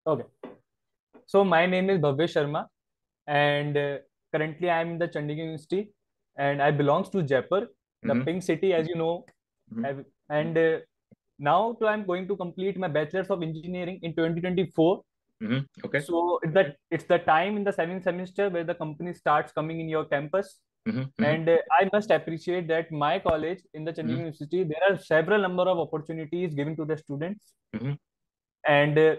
Okay. So my name is Bhavya Sharma, and currently I'm in the Chandigarh University, and I belongs to Jaipur, the Mm-hmm. pink city, as you know. Mm-hmm. And now I'm going to complete my bachelor's of engineering in 2024. Mm-hmm. Okay. So it's the time in the seventh semester where the company starts coming in your campus. Mm-hmm. Mm-hmm. And I must appreciate that my college in the Chandigarh Mm-hmm. University, there are several number of opportunities given to the students, Mm-hmm. and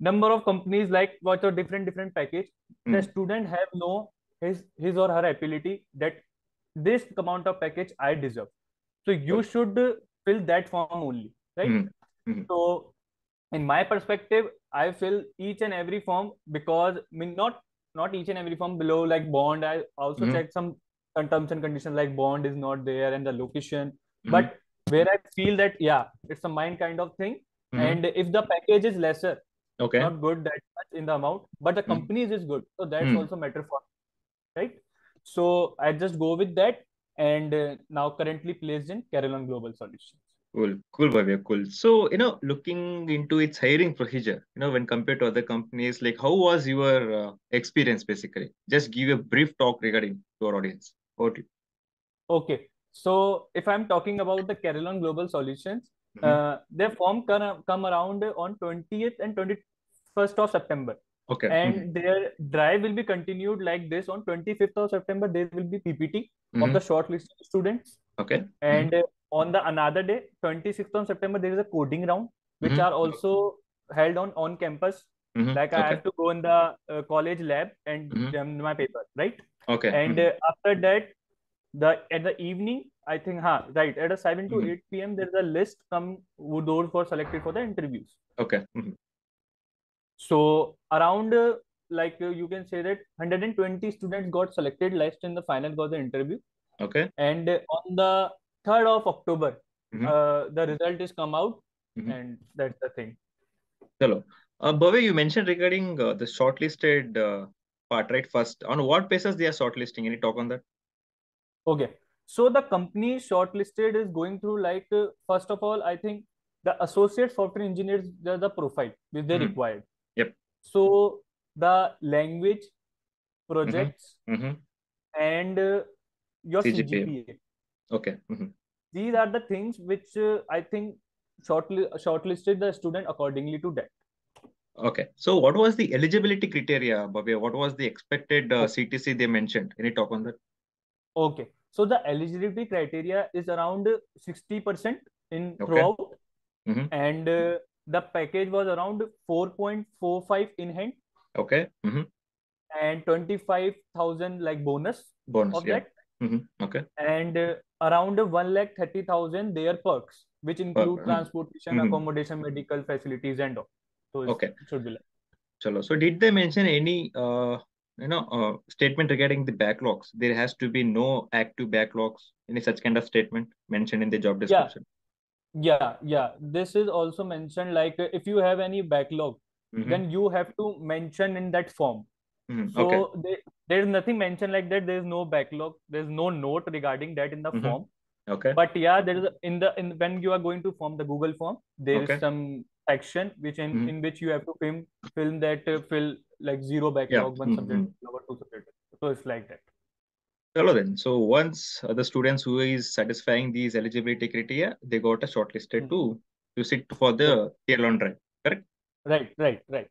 number of companies like what are different package. The Mm-hmm. student have know his or her ability that this amount of package I deserve. So you Cool. should fill that form only, right? Mm-hmm. Mm-hmm. So in my perspective, I fill each and every form because I mean not each and every form below like bond. I also Mm-hmm. check some terms and conditions like bond is not there and the location. Mm-hmm. But where I feel that yeah, it's a mind kind of thing. Mm-hmm. And if the package is lesser, Okay. not good that much in the amount, but the Mm-hmm. companies is good. So that's Mm-hmm. also matter for me, right? So I just go with that, and now currently placed in Carillon Global Solutions. Cool, cool, Bhavya, cool. So, looking into its hiring procedure, when compared to other companies, like how was your experience basically? Just give a brief talk regarding to our audience. Over to Okay, so if I'm talking about the Carillon Global Solutions, you. their form come around on 20th and 21st of September. Okay. And their drive will be continued like this on 25th of September. There will be PPT of Mm-hmm. the shortlisted students. Okay. And on the another day, 26th of September, there is a coding round, which Mm-hmm. are also held on campus. Mm-hmm. Like I Okay. have to go in the college lab and Mm-hmm. done my paper, right? Okay. And after that, the at the evening, I think, right, at a 7 to Mm-hmm. 8 p.m. there is a list come who those who are selected for the interviews. Okay. Mm-hmm. So around you can say that 120 students got selected last in the final got the interview. Okay. And on the 3rd of October, Mm-hmm. the result is come out, Mm-hmm. and that's the thing. Hello. Bhavya, you mentioned regarding the shortlisted part, right? First, on what basis they are shortlisting? Any talk on that? Okay. So the company shortlisted is going through first of all, I think the associate software engineers, the profile which they Mm-hmm. required. Yep. So the language, Mm-hmm. projects, Mm-hmm. and your CGPA. CGPA. Okay. Mm-hmm. These are the things which I think shortlisted the student accordingly to that. Okay. So what was the eligibility criteria, Bhavya? What was the expected O- CTC they mentioned? Any talk on that? Okay. So the eligibility criteria is around 60% in Okay. throughout, Mm-hmm. and the package was around 4.45 in hand Okay. Mm-hmm. and 25,000 like bonus Bonus. of Yeah. that, Mm-hmm. Okay. and around 1,30,000 their perks, which include Mm-hmm. transportation, Mm-hmm. accommodation, medical facilities, and all. So it Okay. should be like. Chalo. So did they mention any statement regarding the backlogs? There has to be no active backlogs. Any such kind of statement mentioned in the job Yeah, description? yeah. This is also mentioned like if you have any backlog, Mm-hmm. then you have to mention in that form. Mm-hmm. Okay. So there's nothing mentioned like that. There's no backlog. There's no note regarding that in the Mm-hmm. form. Okay. But yeah, there is in when you are going to form the Google form, there is Okay. some section which Mm-hmm. in which you have to film that fill like zero Yeah. backlog, one subject Mm-hmm. backlog, or two subject. So it's like that. Hello then. So once the students who is satisfying these eligibility criteria, they got a shortlisted Mhm. to sit for Right, the tier one drive. Correct? right.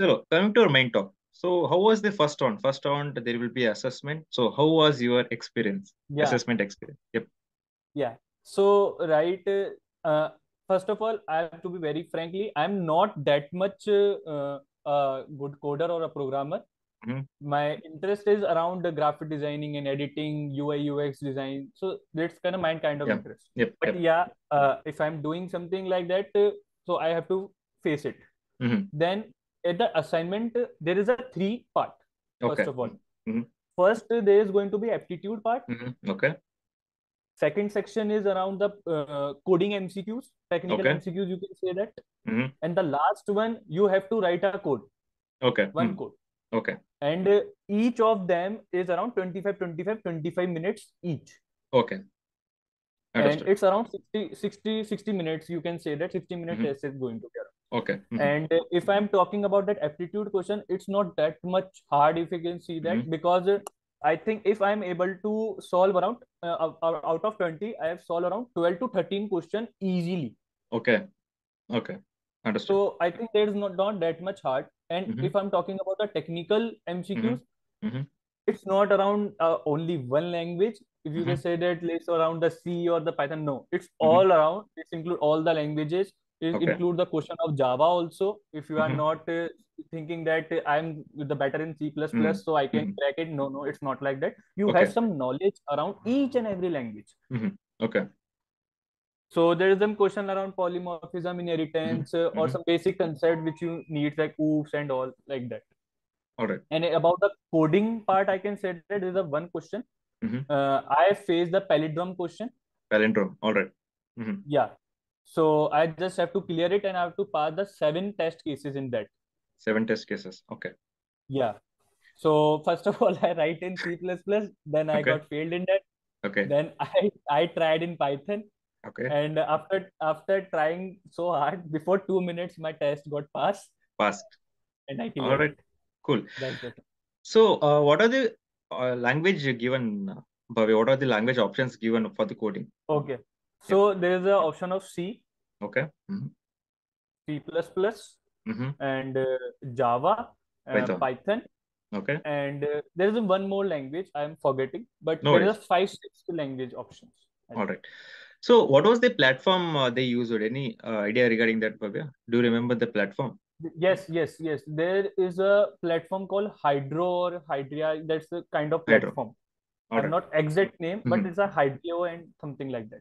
So coming to our main talk. So how was the first round? First round there will be assessment. So how was your experience? Yeah, Assessment experience. Yep. yeah. So right. First of all, I have to be very frankly, I'm not that much good coder or a programmer. Mm-hmm. My interest is around the graphic designing and editing, UI UX design. So that's kind of my kind of Yeah. interest. Yep. But Yep. yeah, if I'm doing something like that, so I have to face it. Mm-hmm. Then at the assignment, there is a three part. First Okay. of all, Mm-hmm. first there is going to be aptitude part. Mm-hmm. Okay. Second section is around the coding MCQs, technical Okay. MCQs. You can say that. Mm-hmm. And the last one, you have to write a code, Okay. one code. Okay. And each of them is around 25 minutes each. Okay. And Understood. it's around 60 minutes. You can say that 60 minutes Mm-hmm. test is going to be around. Okay. And if I'm talking about that aptitude question, it's not that much hard, if you can see that, because I think if I'm able to solve around out of 20, I have solved around 12 to 13 question easily. Okay. Okay. Understood. So I think there is not that much hard. And Mm-hmm. if I'm talking about the technical Mm-hmm. MCQs, Mm-hmm. it's not around only one language. If you can Mm-hmm. say that it's around the C or the Python, no, it's Mm-hmm. all around. It include all the languages. It Okay. include the question of Java also. If you are Mm-hmm. not thinking that I'm the better in C++, so I can Mm-hmm. crack it. No, no, it's not like that. You have Okay. some knowledge around each and every language. Mm-hmm. Okay. So there is some question around polymorphism, Mm-hmm. inheritance, or Mm-hmm. some basic concept which you need, like OOPs and all like that. All right. And about the coding part, I can say that there is a one question. Mm-hmm. I faced the palindrome question. Palindrome. All right. Mm-hmm. Yeah. So I just have to clear it and I have to pass the 7 test cases in that. 7 test cases. Okay. Yeah. So first of all, I write in C++, then I Okay. got failed in that. Okay. Then I tried in Python. Okay. And after trying so hard, before 2 minutes, my test got passed Passed. and I All cleared right. it. Cool. That's the thing. So, what are the language given, Bhavya? What are the language options given for the coding? Okay. Yeah. So there is an option of C, Okay. Mm-hmm. C++, Mm-hmm. and Java, Python. Python, Okay. and there is one more language I'm forgetting, but No there is worries. a 5 6 language options, I All think. right. So, what was the platform they used? Any idea regarding that, Bhavya? Do you remember the platform? Yes. There is a platform called Hydro or Hydria. That's a kind of Hydro. platform. All I'm right. not exact name, but Mm-hmm. it's a Hydro and something like that.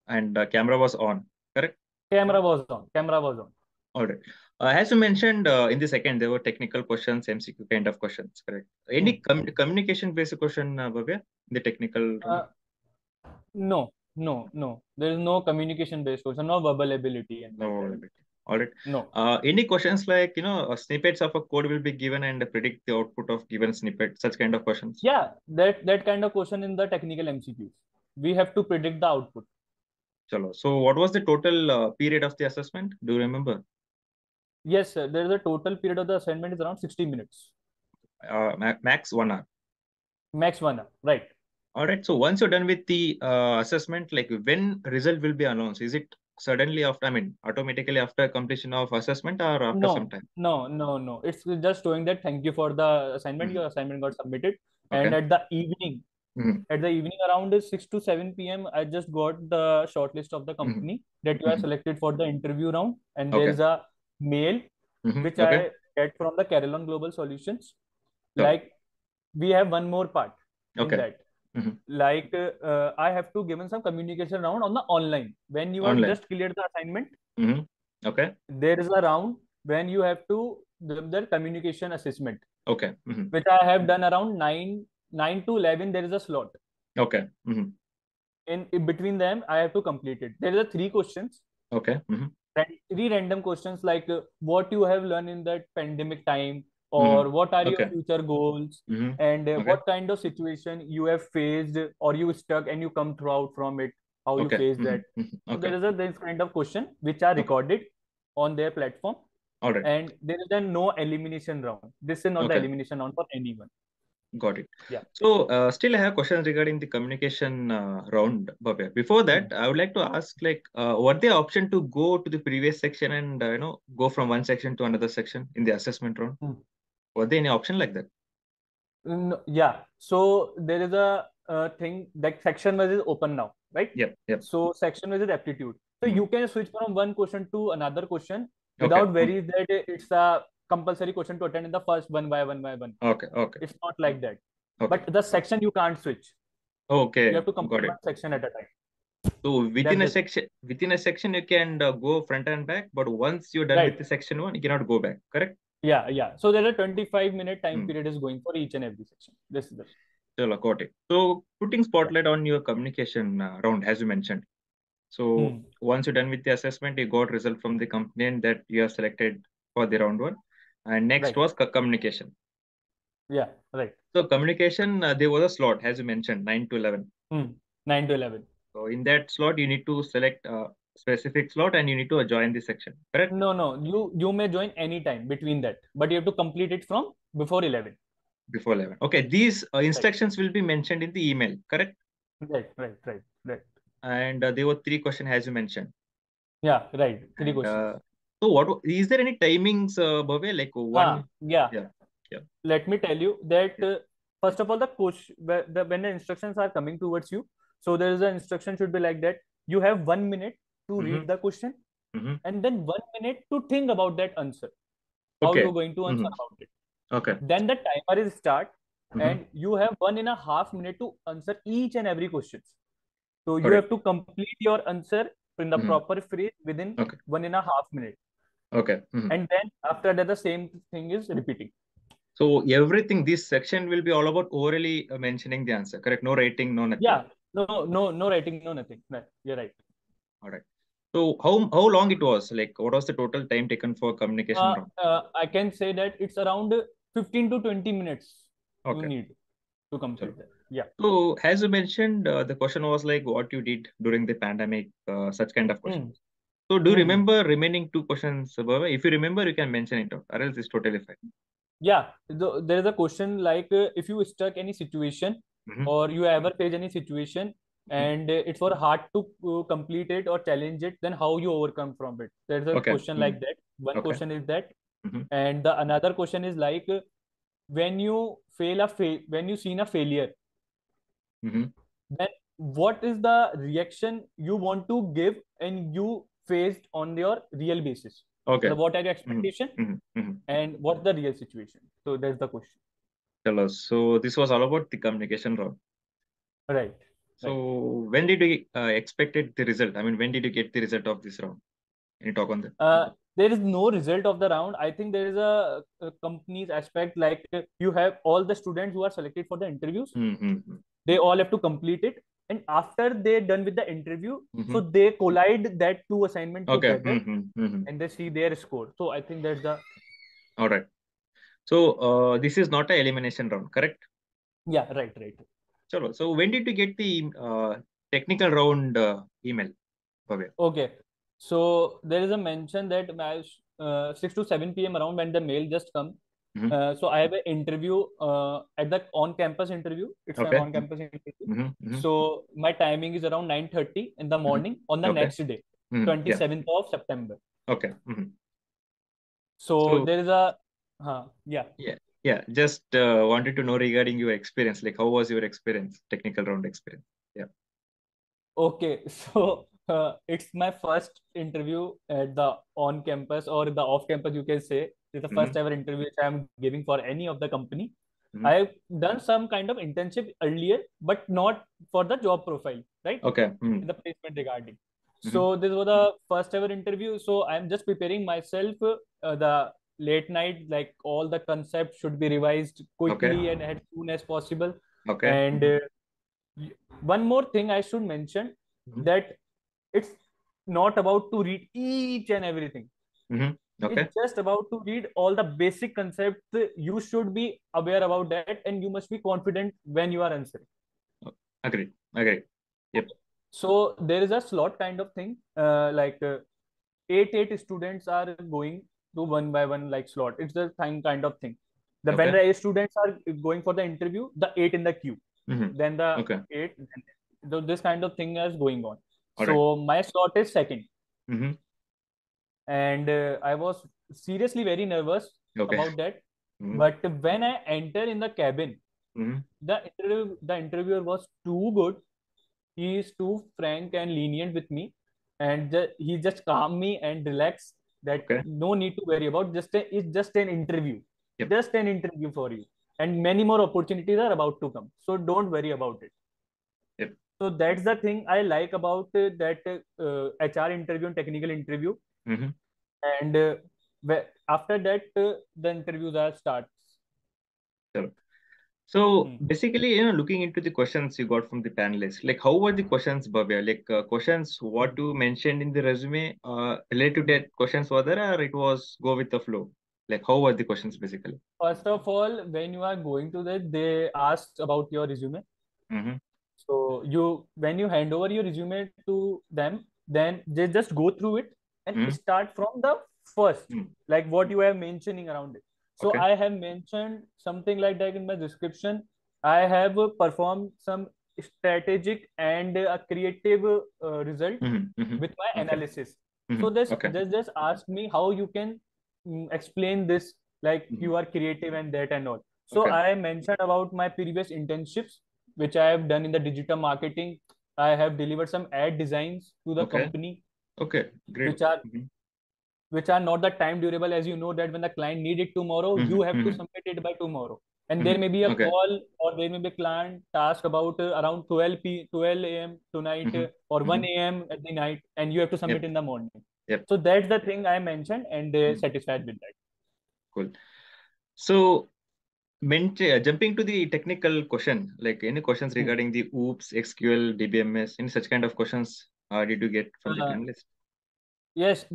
And camera was on. Correct. Camera was on. Camera was on. All right. As you mentioned in the second, there were technical questions, MCQ kind of questions. Correct. Any communication based question, Bhavya, in the technical round? Uh, no. There is no communication based question, no verbal ability and No like that. availability. All right. No. Any questions like, snippets of a code will be given and predict the output of given snippet, such kind of questions? Yeah, that kind of question in the technical MCQs. We have to predict the output. Chalo. So, what was the total period of the assessment? Do you remember? Yes, sir. There is a total period of the assignment is around 60 minutes. Max 1 hour. Max 1 hour. Right. All right. So, once you're done with the assessment, like when result will be announced, is it suddenly after, I mean, automatically after completion of assessment or after some No, time? no. It's just showing that thank you for the assignment. Mhm. Your assignment got submitted. And Okay. Mhm. at the evening around 6 to 7 p.m., I just got the shortlist of the Mhm. company that you are Mhm. selected for the interview round. And there Okay. is a mail which Okay. I get from the Carillon Global Solutions. Chalo. Like we have one more part in Okay. that. Mhm. Like I have to given some communication round on the online. When you are Online. just cleared the assignment, Mhm. Okay. there is a round when you have to give the communication assessment, Okay. Mhm. which I have done around 9 to 11. There is a slot. Okay. Mhm. In between them, I have to complete it. There is a 3 questions, Okay. Mhm. three random questions like what you have learned in that pandemic time, or Mhm. what are your Okay. future goals, Mhm. and Okay. what kind of situation you have faced or you stuck and you come throughout from it, how you Okay. face that. Mhm. Mhm. So Okay. there is a this kind of question which are Okay. recorded on their platform, All right. and there is a no elimination round. This is not the Okay. elimination round for anyone. Got it. Yeah. So, still I have questions regarding the communication round, Bhavya. Before that, I would like to ask, like, what the option to go to the previous section and go from one section to another section in the assessment round? Hmm. Was there any option like that? No, yeah. So there is a thing that section wise is open now, right? Yep. Yep. So section wise is aptitude. So Mhm. you can switch from one question to another question Okay. without worries that it's a compulsory question to attend in the first one by one by one. Okay. Okay. It's not like that. Okay. But the section you can't switch. You Okay. have to complete Got it. one section at a time. So That's the thing. within a section, you can go front and back, but once you're done with Right. the section one, you cannot go back. Correct? Yeah. So there's a 25-minute time Hmm. period is going for each and every section. This is the Chalo, got it. So putting yeah. spotlight on your communication round, as you mentioned. So Hmm. once you're done with the assessment, you got result from the company and that you are selected for the round one. And next Right. was communication. Yeah. Right. So communication, there was a slot, as you mentioned, 9 to 11. Hmm. 9 to 11. So in that slot, you need to select specific slot and you need to join the section, correct? No. You may join any time between that, but you have to complete it from before 11. Before 11. Okay, these Right. instructions will be mentioned in the email, correct? Right. And there were 3 questions as you mentioned. Yeah, right. 3 And questions. so what is there any timings, Bhavya? Like one? Yeah. Yeah. Let me tell you that first of all, the question when the instructions are coming towards you, so there is an instruction should be like that. You have 1 minute to Mm-hmm. read the question, Mm-hmm. and then 1 minute to think about that answer. How Okay. you're going to answer Mm-hmm. about it. Okay. Then the timer is start, Mm-hmm. and you have 1.5 minutes to answer each and every question. So you Correct. have to complete your answer in the Mm-hmm. proper phrase within Okay. 1.5 minutes. Okay. Mm-hmm. And then after that, the same thing is repeating. So everything, this section will be all about orally mentioning the answer, correct? No writing, no nothing. Yeah, no writing, no nothing. Right. You're right. All right. So how long it was? Like what was the total time taken for communication round? I can say that it's around 15 to 20 minutes you Okay. need to complete that. Yeah. So as you mentioned, the question was like what you did during the pandemic, such kind of questions. So do you Hmm. remember remaining 2 questions, Bhavya? If you remember, you can mention it out, or else it's totally fine. Yeah. There is a question like if you stuck any situation Mm-hmm. or you ever face any situation and it's for hard to complete it or challenge it, then how you overcome from it. There's a Okay. question like that. One Okay. question is that, Mm-hmm. and the another question is like when you when you seen a failure, Mm-hmm. then what is the reaction you want to give and you faced on your real basis? Okay. What are your Mm-hmm. expectation Mm-hmm. and what's the real situation? So that's the question. Hello. So this was all about the communication round. Right. So Right. when did you expected the result? I mean, when did you get the result of this round? Can you talk on that? There is no result of the round. I think there is a company's aspect like you have all the students who are selected for the interviews. Mm-hmm. They all have to complete it, and after they're done with the interview, Mm-hmm. so they collide that two assignment Okay. together, Mm-hmm. and they see their score. So I think that's the All right. So this is not a elimination round, correct? yeah, right. Chalo. So when did you get the technical round email, Bhavya? Okay. So there is a mention that 6 to 7 p.m. around when the mail just come. Mm-hmm. So I have an interview at the on-campus interview. It's an Okay. on-campus interview. Mm-hmm. So my timing is around 9:30 in the morning on the Okay. next day, Yeah. 27th of September. Okay. So So there is a yeah. yeah. Just wanted to know regarding your experience. Like, how was your experience, technical round experience? Yeah. Okay. So it's my first interview at the on-campus or the off-campus, you can say. It's the first ever interview which I'm giving for any of the company. Mm-hmm. I've done some kind of internship earlier, but not for the job profile, right? Okay. In the placement regarding. So this was the first ever interview. So I'm just preparing myself. The late night, like all the concepts should be revised quickly and as soon as possible. Okay. And one more thing I should mention that it's not about to read each and everything. Okay. It's just about to read all the basic concepts. You should be aware about that, and you must be confident when you are answering. Agreed. Yep. So there is a slot kind of thing, like eight students are going to one by one like slot. It's the thing kind of thing. The when the 8 students are going for the interview, the 8 in the queue, then the 8. So this kind of thing is going on. So my slot is second. And I was seriously very nervous about that. But when I enter in the cabin, the interviewer was too good. He is too frank and lenient with me, and he just calmed me and relaxed. That no need to worry about. It's just an interview, just an interview for you, and many more opportunities are about to come. So don't worry about it. So that's the thing I like about that HR interview and technical interview. And after that, the interviews are starts. So basically, looking into the questions you got from the panelists, like how were the questions, Bhavya? Like questions what you mentioned in the resume, related to that questions were there, or it was go with the flow? Like how were the questions basically? First of all, when you are going to that, they asked about your resume. So when you hand over your resume to them, then they just go through it and Mm. start from the first, Mm. like what you are mentioning around it. So Okay. I have mentioned something like that in my description. I have performed some strategic and a creative result Mm-hmm. with my Okay. analysis. Mm-hmm. So this Okay. just ask me how you can explain this, like Mm-hmm. you are creative and that and all. So Okay. I mentioned about my previous internships, which I have done in the digital marketing. I have delivered some ad designs to the Okay. company, Okay. Great. which are Mm-hmm. not that time durable, as you know that when the client need it tomorrow, you have to Mm-hmm. submit it by tomorrow. And there Mm-hmm. may be a Okay. call or there may be a client task about around 12 a.m. tonight Mm-hmm. or Mm-hmm. 1 a.m. at the night, and you have to Yep. submit in the morning. Yep. So that's the thing I mentioned, and they Mm. satisfied with that. Cool. So, jumping to the technical question, like any questions Hmm. regarding the OOPS, SQL, DBMS, any such kind of questions did you get from the Uh, panelists? yes,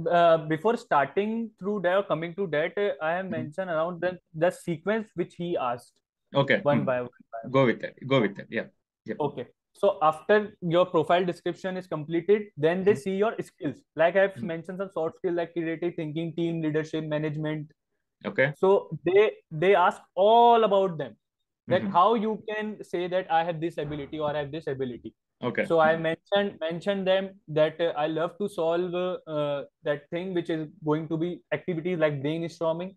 before starting through that or coming to that, I have Mm-hmm. mentioned around the sequence which he asked Okay. one Mm. by one. Go with that. Go By with that. Yeah. Yep. one. Okay. So after your profile description is completed, then they Mm-hmm. see your skills. Like I've Mm-hmm. mentioned some soft skills like creative thinking, team leadership, management. Okay. So they ask all about them, that Mm-hmm. how you can say that I have this ability or I have this ability. Okay. So I Mm-hmm. mentioned them that I love to solve that thing which is going to be activities like brainstorming,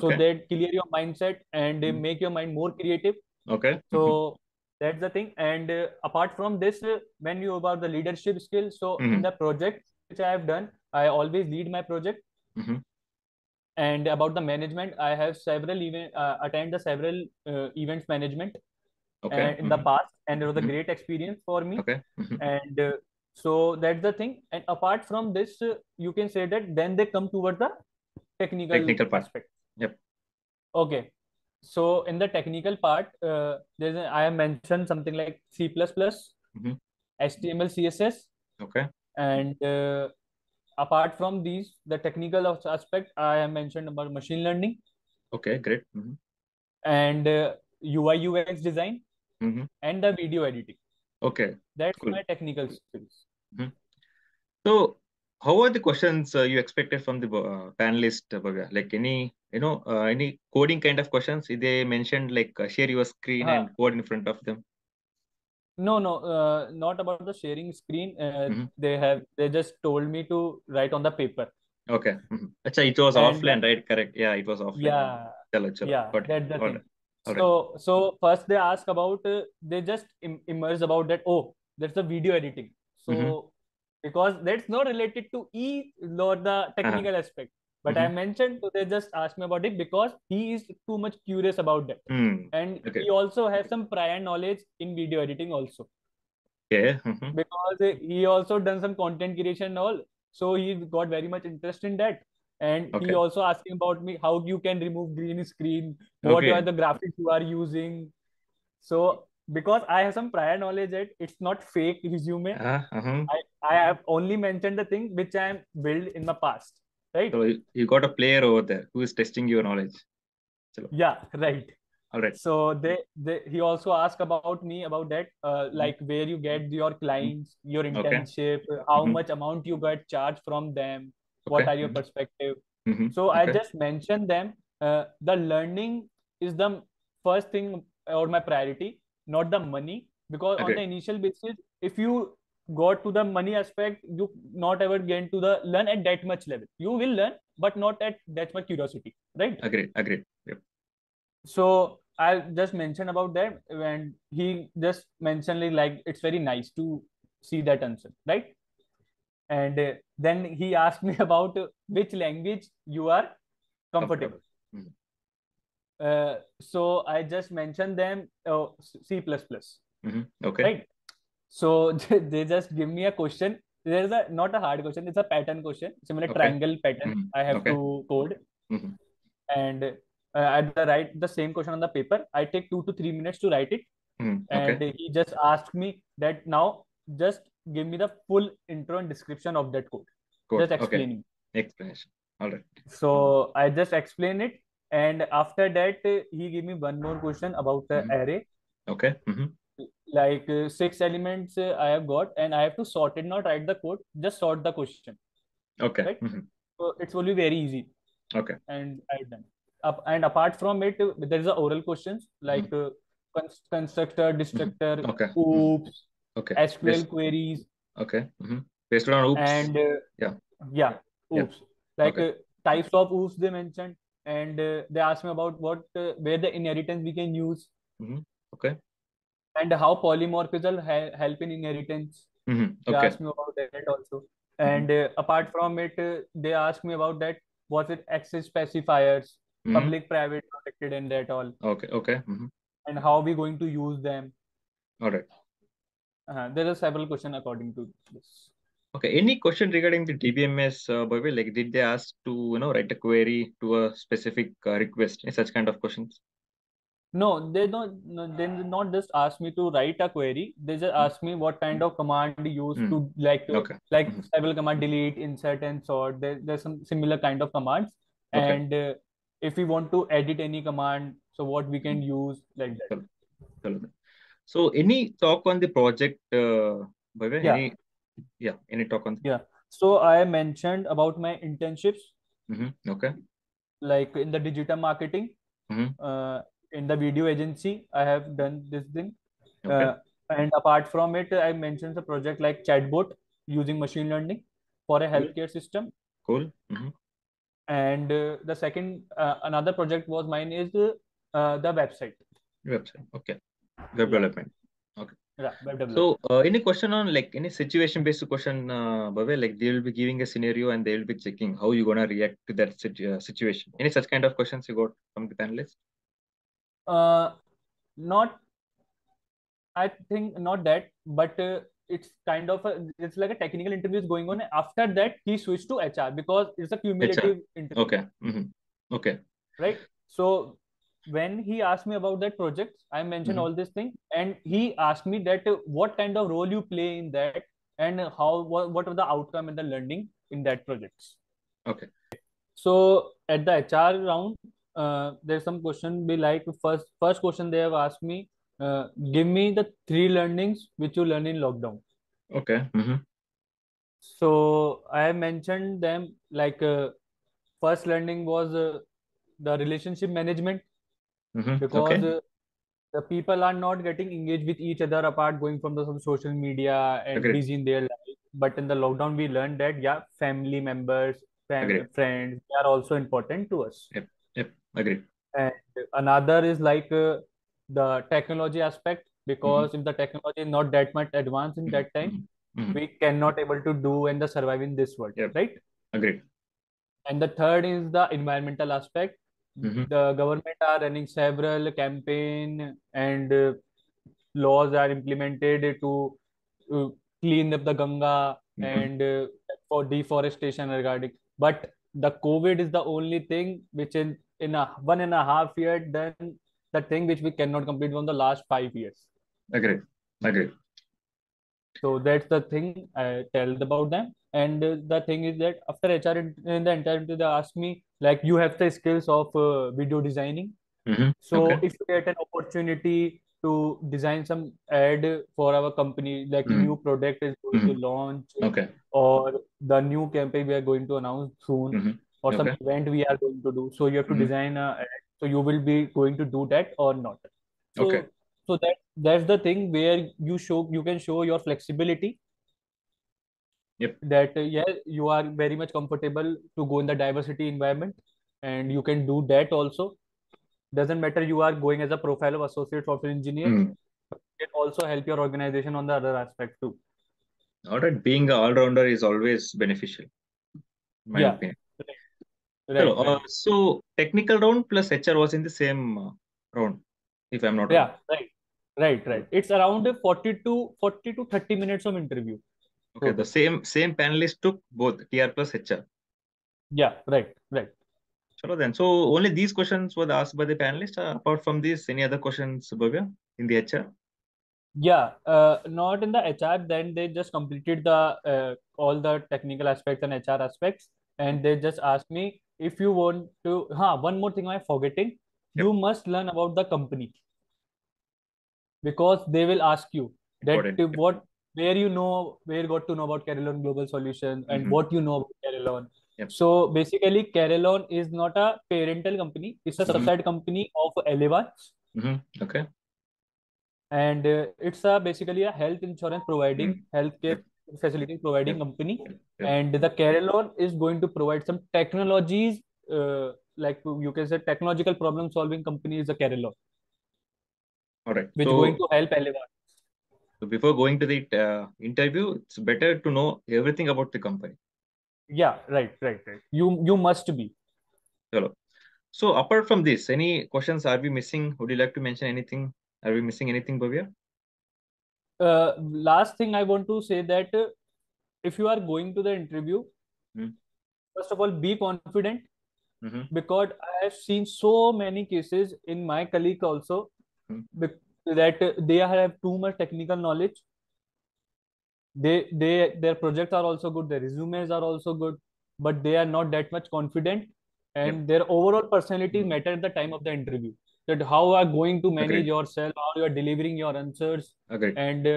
so Okay. that clear your mindset and Mm-hmm. make your mind more creative. Okay. Mm-hmm. So that's the thing. And apart from this, when you about the leadership skills, so in Mm-hmm. the project which I have done, I always lead my project. Mm-hmm. And about the management, I have several attend the several events management Okay. and in the Mm-hmm. past, and it was a Mm-hmm. great experience for me. Okay. Mm-hmm. And so that's the thing. And apart from this, you can say that then they come towards the technical Technical part. aspect. Yep. Okay. So in the technical part, I have mentioned something like C++, Mm-hmm. HTML, CSS, Okay. and apart from these, the technical aspect, I have mentioned about machine learning Okay. Great. Mm-hmm. and UI UX design Mm-hmm. and the video editing. Okay. That's Cool. my technical skills. Mm-hmm. So, how are the questions you expected from the panelist, Bhavya? Like any coding kind of questions? They mentioned like share your screen Uh, and code in front of them. no, not about the sharing screen. Mm-hmm. They just told me to write on the paper. Okay. Mm-hmm. Acha, it was And offline, right? Correct. Yeah, it was offline. yeah, Chalo, chalo. yeah, Got it. that's the All thing. right. All right. So first they ask about, they just immerse about that. Oh, that's the video editing. Mm-hmm. So because that's not related to or the Uh-huh. technical aspect, but I Mm-hmm. mentioned, so they just asked me about it because he is too much curious about that, Mm. and Okay. he also has some prior knowledge in video editing also, Okay. Mm-hmm. because he also done some content creation and all. So he got very much interest in that. And he Okay. also asking about me how you can remove green screen, what are Okay. the graphics you are using. So because I have some prior knowledge that it's not fake resume. Uh-huh. I have only mentioned the thing which I am built in the past. Right? So you got a player over there who is testing your knowledge. Chalo. Yeah, right. All right. So he also asked about me about that, Mm-hmm. like where you get your clients, your Okay. internship, how Mm-hmm. much amount you get charged from them, what Okay. are your perspective. Mm-hmm. So I Okay. just mentioned them. The learning is the first thing or my priority, not the money, because on the Agreed. initial basis, if you got to the money aspect, you not ever get to the learn at that much level. You will learn, but not at that much curiosity, right? Agreed. Agreed. Yep. So I just mentioned about that, and he just mentioned like it's very nice to see that answer, right? And then he asked me about which language you are comfortable. Comfortable. Mm-hmm. So I just mentioned them, C++, Mm-hmm. Okay. right? So they just give me a question. There's a not a hard question, it's a pattern question, similar Okay. triangle pattern Mm-hmm. I have Okay. to code. Mm-hmm. And at the write the same question on the paper. I take 2 to 3 minutes to write it. Mm-hmm. Okay. And he just asked me that now just give me the full intro and description of that code, Good. just Okay. explaining. Explanation. All right. So I just explain it, and after that he gave me one more question about the Mm-hmm. array. Okay. Mm-hmm. like 6 elements I have got, and I have to sort it, not write the code, just sort the question, Okay. right? So it will be very easy, Okay. and I've done. And apart from it, there is a oral questions like constructor, destructor, Okay. oops, Okay. SQL queries, Okay. Based on oops. and Yeah. yeah, Yeah. oops. Like Okay. types of oops they mentioned, and they asked me about what where the inheritance we can use, Okay. and how polymorphism help in inheritance. They Okay. asked me about that also. And apart from it, they asked me about that, was it access specifiers, public, private, protected, and that all, Okay. Okay. and how we going to use them. All right. There are several questions according to this. Okay. Any question regarding the DBMS, Bhavya? Like, did they ask to write a query to a specific request? Any such kind of questions? No, they don't. No, they did not just ask me to write a query. They just ask me what kind of command to use to Okay. like several command, delete, insert, and sort. There's some similar kind of commands. Okay. And if we want to edit any command, so what we can use like that. Hello. So, any talk on the project, Bhavya? Yeah, Any talk on? yeah. So I mentioned about my internships, Okay. like in the digital marketing, Mm-hmm. in the video agency. I have done this thing. Okay. And apart from it, I mentioned the project like chatbot using machine learning for a Cool. healthcare system. Cool. And the second, another project was mine is the website. Website. Okay. Web Yeah, development. Okay. yeah, web development. So, any question on like any situation-based question, Bhavya? Like they will be giving a scenario and they will be checking how you gonna react to that situation. Any such kind of questions you got from the panelists? Not, I think not that, but it's kind of it's like a technical interview is going on. After that, he switched to HR because it's a HR. cumulative interview, Okay. Okay. right? So when he asked me about that project, I mentioned all this thing, and he asked me that what kind of role you play in that, and how what are the outcome and the learning in that projects. Okay. So at the HR round, there's some question be like first question they have asked me, give me the 3 learnings which you learn in lockdown. Okay. So I have mentioned them like first learning was the relationship management, because Okay. the people are not getting engaged with each other apart going from the some social media and Agreed. busy in their life. But in the lockdown, we learned that yeah, family members, Agreed. friends, they are also important to us. Yep. Yep. Agreed. And another is like the technology aspect, because if the technology is not that much advanced in that time, we cannot able to do and the survive in this world, Yep. right? Agreed. And the third is the environmental aspect. The government are running several campaign, and laws are implemented to uh, clean up the Ganga and for deforestation regarding. But the COVID is the only thing which in a 1.5 year done the thing which we cannot complete from the last 5 years. Agreed. Agreed. So that's the thing I tell about them. And the thing is that after HR in the entire interview, they ask me like, you have the skills of video designing. So Okay. if you get an opportunity to design some ad for our company, like a new product is going to launch, Okay. or the new campaign we are going to announce soon, or some Okay. event we are going to do. So you have to design a ad. So you will be going to do that or not. Okay. So that's the thing where you can show your flexibility, Yep. that yeah, you are very much comfortable to go in the diversity environment, and you can do that also. Doesn't matter you are going as a profile of associate software engineer, but it can also help your organization on the other aspect too. All right. Being an all-rounder is always beneficial, in my Yeah, opinion. Hello. right, right. So technical round plus HR was in the same round, if I'm not wrong. Yeah, right. It's around 40 to 30 minutes of interview Okay. The total. same panelist took both TR plus HR. Yeah, right. Chalo then. So only these questions were asked by the panelist. Apart from this, any other questions, Bhavya, in the HR? Yeah, not in the HR. Then they just completed the all the technical aspects and HR aspects, and they just asked me if you want to. One more thing I'm forgetting. Yep. You must learn about the company. because they will ask you that Important. where you got to know about Carillon Global Solutions and Mm-hmm. what you know about Carillon. Yep. So basically, Carillon is not a parental company; it's a Mm-hmm. subsidiary company of Elevance, Mm-hmm. Okay. and it's a basically a health insurance providing healthcare Yep. facility providing Yep. company, Yep. Yep. and the Carillon is going to provide some technologies, like you can say technological problem solving company is a Carillon, All right. which going So, to help Elevance. before going to the interview, it's better to know everything about the company. Yeah, right. You must be. Chalo. So, apart from this, any questions are we missing? Would you like to mention anything? Are we missing anything, Bhavya? Last thing I want to say that if you are going to the interview, first of all, be confident Mm-hmm. because I have seen so many cases in my colleague also that they have too much technical knowledge. Their projects are also good, their resumes are also good, but they are not that much confident, Yep. and their overall personality matter at the time of the interview. That how you are going to manage Agreed. yourself, how you are delivering your answers, Agreed. and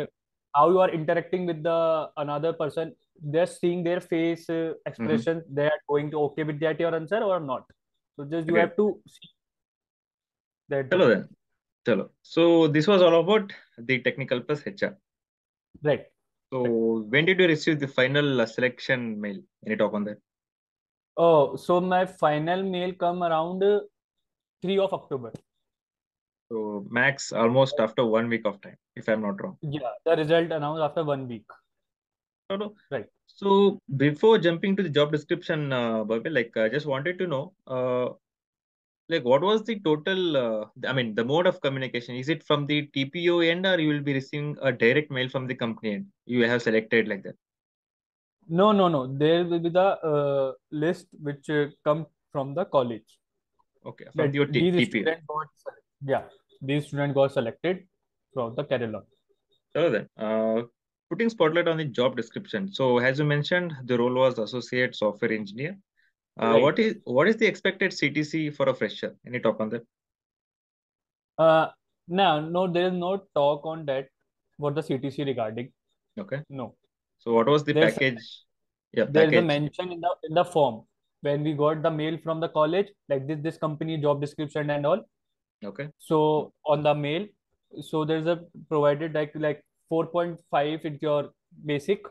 how you are interacting with the another person. They're seeing their face Mm-hmm. expression. They are going to okay with that your answer or not. So just you Agreed. have to see that Chalo thing. then. Chalo. So, this was all about the technical plus HR. Right. So, when did you receive the final selection mail? Any talk on that? Oh, so my final mail come around 3 of October. So, max almost after 1 week of time, if I'm not wrong. Yeah, the result announced after 1 week. No. Right. So, before jumping to the job description, Bhavya, like, I just wanted to know, like, what was the total, I mean, the mode of communication? Is it from the TPO end, or you will be receiving a direct mail from the company end? You have selected like that. No. There will be the list which come from the college Okay, from that your these TPO. students got yeah, these students got selected from the Kerala. So then, putting spotlight on the job description. So, as you mentioned, the role was associate software engineer. Right. What is the expected CTC for a fresher? Any talk on that? Uh, no, there is no talk on that. What the CTC regarding? Okay. No. So, what was the There's package? Yeah, there's a package. mention in the form when we got the mail from the college like this company job description and all. Okay. So on the mail, so there's a provided like 4.5 is your basic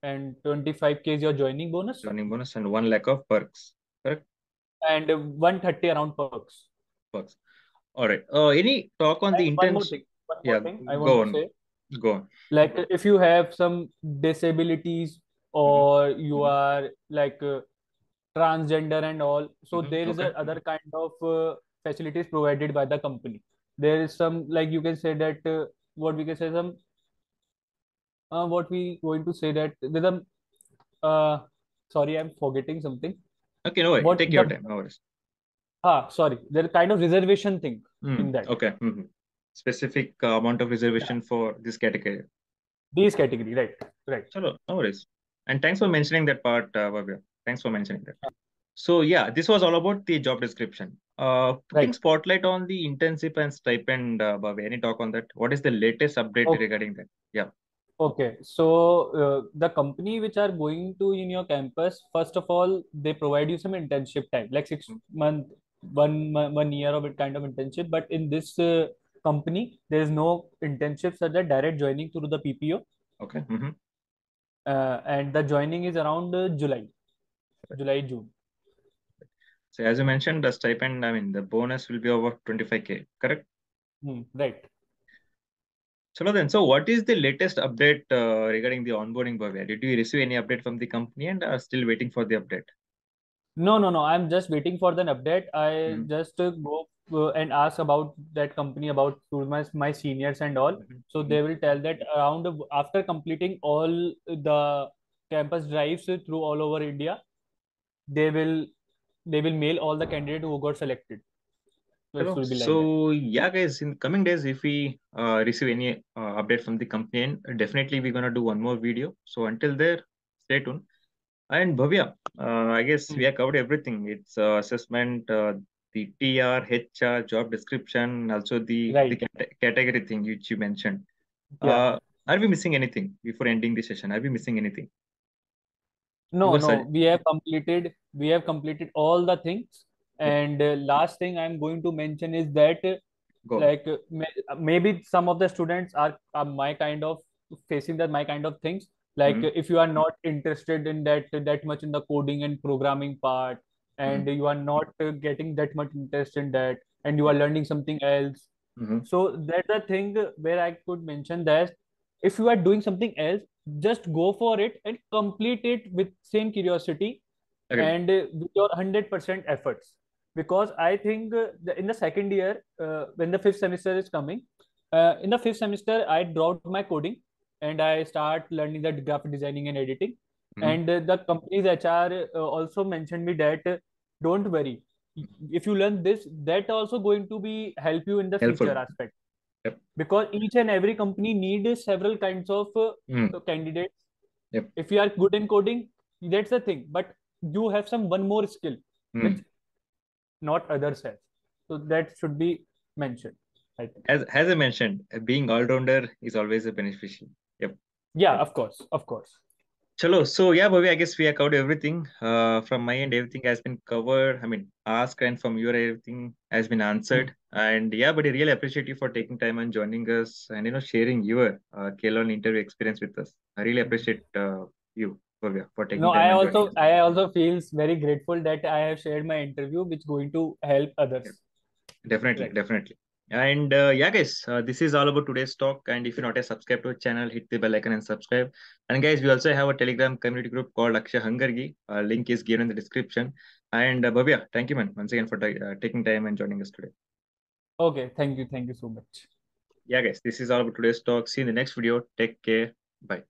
and 25K is your joining bonus Joining bonus and 1 lakh of perks. Correct? and 130 around perks. Perks. All right. Any talk on the And intention? one more Yeah, thing I want go to on. say, Go on. like if you have some disabilities Mm-hmm. or you are like transgender and all, so Mm-hmm. there is Okay. a other kind of facilities provided by the company. There is some like you can say that what we can say some what we going to say that there's a sorry, I'm forgetting something. Okay, no worry. What Take your the time. No worries. sorry, there kind of reservation thing in that. Okay. Specific amount of Yeah, reservation for this category. these category, right. Chalo, no worries. And thanks for mentioning that part, Bhavya. Thanks for mentioning that. So yeah, this was all about the job description. Putting Right. spotlight on the internship and stipend, Bhavya. Any talk on that? What is the latest update Okay. regarding that? Yeah. Okay. So the company which are going to in your campus, first of all, they provide you some internship time, like 6 month, 1 year of it kind of internship. But in this company, there is no internship such that direct joining through the PPO, Okay. and the joining is around June. So as you mentioned, the stipend, I mean, the bonus will be over 25K, correct? Right. So then, so what is the latest update regarding the onboarding, Bhavya? Did you receive any update from the company and are still waiting for the update? No. I'm just waiting for the update. I Mhm. just go and ask about that company about to my seniors and all. So Mhm. they will tell that around after completing all the campus drives through all over India, they will they will mail all the candidates who got selected. So it Hello. will be like that. So yeah, guys, in coming days, if we receive any update from the company, definitely we're gonna do one more video. So until there, stay tuned. And Bhavya, I guess we Hmm. have covered everything. It's assessment, the TR, HR, job description, also the Right. category thing which you mentioned. Yeah. Are we missing anything before ending the session? Are we missing anything? You No, were no, we have completed all the things. yep, And last thing I'm going to mention is that go on. like maybe some of the students are my kind of facing that my kind of things. Like Mm-hmm, if you are not interested in that much in the coding and programming part, mm-hmm, and you are not getting that much interest in that, and you are yep, learning something else. mm-hmm, So that's the thing where I could mention that if you are doing something else, just go for it and complete it with same curiosity agreed. and with your 100% efforts. Because I think in the second year, when the fifth semester is coming, in the fifth semester, I dropped my coding and I start learning the graphic designing and editing. Mm-hmm, And the company's HR also mentioned me that don't worry, if you learn this, that also going to be help you in the future helpful. aspect, Yep. because each and every company needs several kinds of Mm, candidates. yep. If you are good in coding, that's the thing, but you have some one more skill which Mm. not others have, so that should be mentioned, I think. As I mentioned, being all rounder is always a beneficial. Yep. Yeah, Yep. of course, of course. Chalo, so yeah, Bobby, I guess we have covered everything. From my end, everything has been covered. I mean, asked, and from your everything has been Hmm. answered. And yeah, but I really appreciate you for taking time and joining us and sharing your Kelon interview experience with us. I really appreciate you, Bobby, for No, taking i time and also joining us. i also feels very grateful that I have shared my interview which going to help Yeah, others. definitely, Right. definitely. And yeah, guys, this is all about today's talk. And if you're not a subscribe to our channel, hit the bell icon and subscribe. And guys, we also have a Telegram community group called Akshay Hungargi. Link is given in the description. And Bhavya, thank you, man, once again for taking time and joining us today. Okay, thank you so much. Yeah, guys, this is all about today's talk. See you in the next video. Take care. Bye.